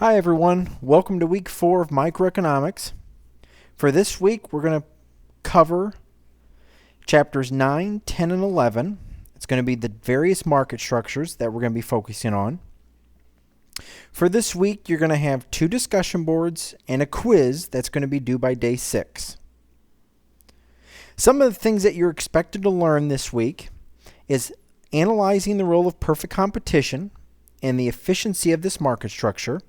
Hi everyone, welcome to week 4 of microeconomics. For this week, we're going to cover chapters 9, 10, and 11. It's going to be the various market structures that we're going to be focusing on. For this week, you're going to have 2 discussion boards and a quiz that's going to be due by day 6. Some of the things that you're expected to learn this week is analyzing the role of perfect competition and the efficiency of this market structure.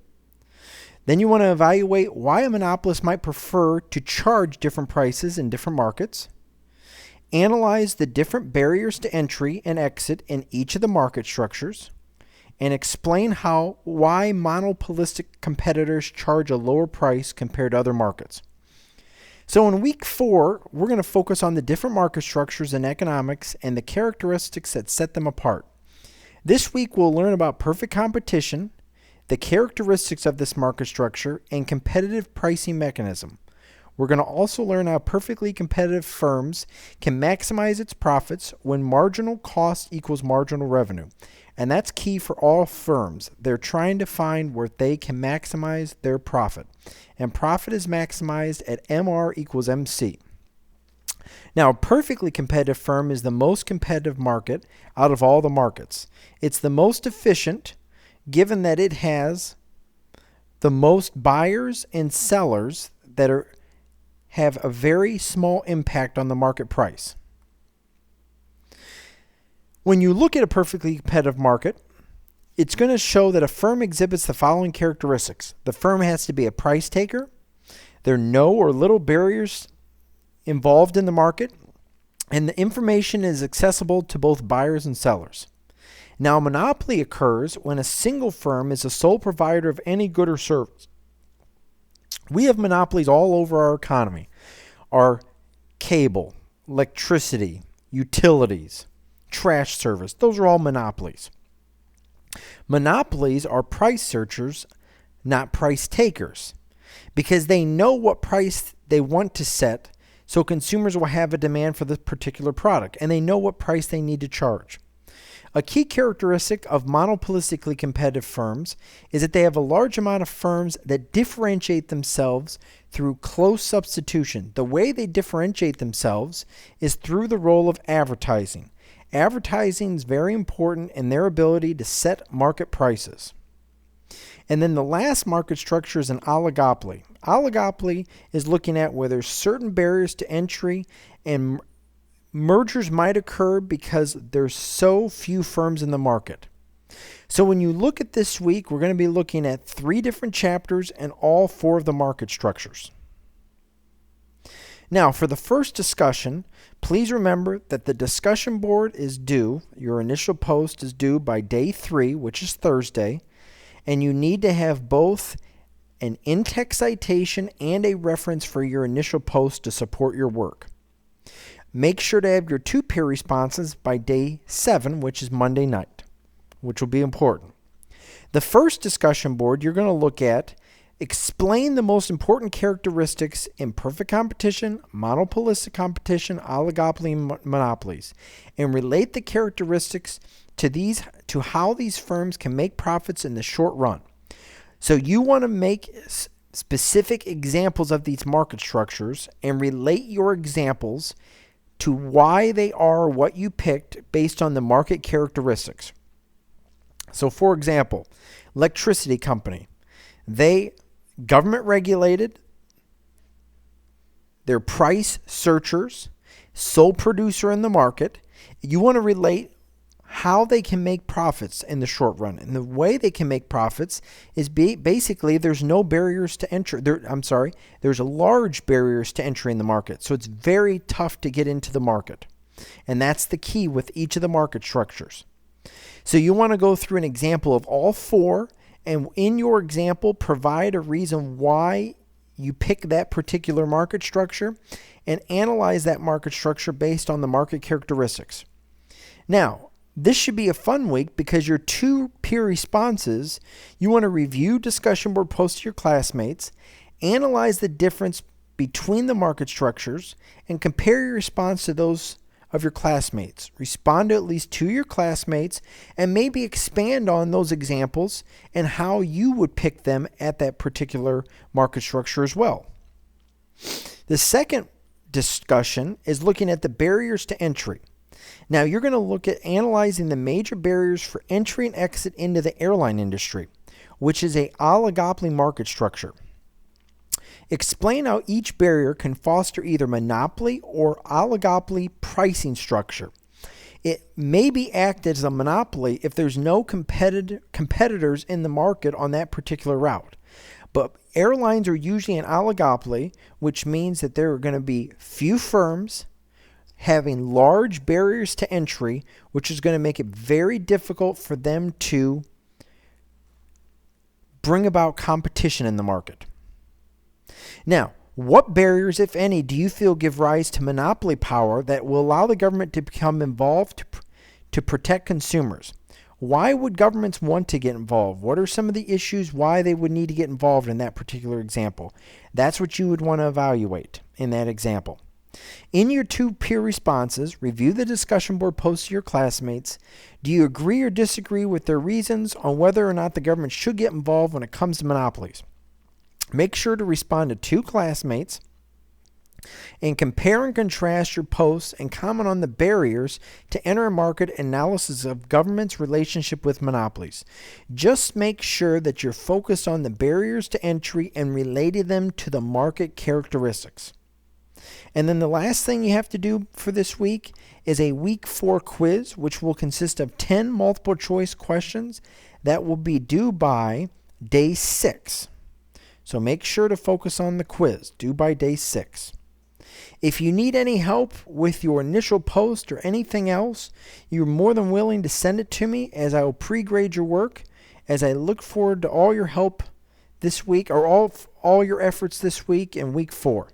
Then you want to evaluate why a monopolist might prefer to charge different prices in different markets. Analyze the different barriers to entry and exit in each of the market structures. And explain why monopolistic competitors charge a lower price compared to other markets. So in week 4, we're going to focus on the different market structures in economics and the characteristics that set them apart. This week we'll learn about perfect competition, the characteristics of this market structure, and competitive pricing mechanism. We're going to also learn how perfectly competitive firms can maximize its profits when marginal cost equals marginal revenue. And that's key for all firms. They're trying to find where they can maximize their profit. And profit is maximized at MR equals MC. Now, a perfectly competitive firm is the most competitive market out of all the markets. It's the most efficient, given that it has the most buyers and sellers that have a very small impact on the market price. When you look at a perfectly competitive market, it's going to show that a firm exhibits the following characteristics. The firm has to be a price taker. There are no or little barriers involved in the market, and the information is accessible to both buyers and sellers. Now, a monopoly occurs when a single firm is the sole provider of any good or service. We have monopolies all over our economy. Our cable, electricity, utilities, trash service, those are all monopolies. Monopolies are price searchers, not price takers, because they know what price they want to set, so consumers will have a demand for this particular product, and they know what price they need to charge. A key characteristic of monopolistically competitive firms is that they have a large amount of firms that differentiate themselves through close substitution. The way they differentiate themselves is through the role of advertising. Advertising is very important in their ability to set market prices. And then the last market structure is an oligopoly. Oligopoly is looking at where there's certain barriers to entry and mergers might occur because there's so few firms in the market. So when you look at this week, we're going to be looking at 3 different chapters and all 4 of the market structures. Now, for the first discussion, please remember that the discussion board is due, your initial post is due by day 3, which is Thursday, and you need to have both an in-text citation and a reference for your initial post to support your work. Make sure to have your 2 peer responses by day 7, which is Monday night, which will be important. The first discussion board you're going to look at, explain the most important characteristics in perfect competition, monopolistic competition, oligopoly, and monopolies, and relate the characteristics to how these firms can make profits in the short run. So you want to make specific examples of these market structures and relate your examples to why they are what you picked based on the market characteristics. So for example, electricity company, they government regulated, they're price searchers, sole producer in the market. You want to relate how they can make profits in the short run. And the way they can make profits is basically there's no barriers to entry. There's large barriers to entry in the market. So it's very tough to get into the market. And that's the key with each of the market structures. So you want to go through an example of all 4, and in your example, provide a reason why you pick that particular market structure and analyze that market structure based on the market characteristics. Now, this should be a fun week because your 2 peer responses, you want to review discussion board posts to your classmates, analyze the difference between the market structures, and compare your response to those of your classmates. Respond to at least 2 of your classmates and maybe expand on those examples and how you would pick them at that particular market structure as well. The second discussion is looking at the barriers to entry. Now, you're going to look at analyzing the major barriers for entry and exit into the airline industry, which is an oligopoly market structure. Explain how each barrier can foster either monopoly or oligopoly pricing structure. It may be act as a monopoly if there's no competitors in the market on that particular route. But airlines are usually an oligopoly, which means that there are going to be few firms having large barriers to entry, which is going to make it very difficult for them to bring about competition in the market. Now, what barriers, if any, do you feel give rise to monopoly power that will allow the government to become involved to protect consumers? Why would governments want to get involved? What are some of the issues why they would need to get involved in that particular example? That's what you would want to evaluate in that example. In your 2 peer responses, review the discussion board posts to your classmates. Do you agree or disagree with their reasons on whether or not the government should get involved when it comes to monopolies? Make sure to respond to 2 classmates and compare and contrast your posts and comment on the barriers to enter a market analysis of government's relationship with monopolies. Just make sure that you're focused on the barriers to entry and relating them to the market characteristics. And then the last thing you have to do for this week is a week 4 quiz, which will consist of 10 multiple choice questions that will be due by day 6. So make sure to focus on the quiz, due by day 6. If you need any help with your initial post or anything else, you're more than willing to send it to me as I will pre-grade your work, as I look forward to all your help this week, or all your efforts this week in week 4.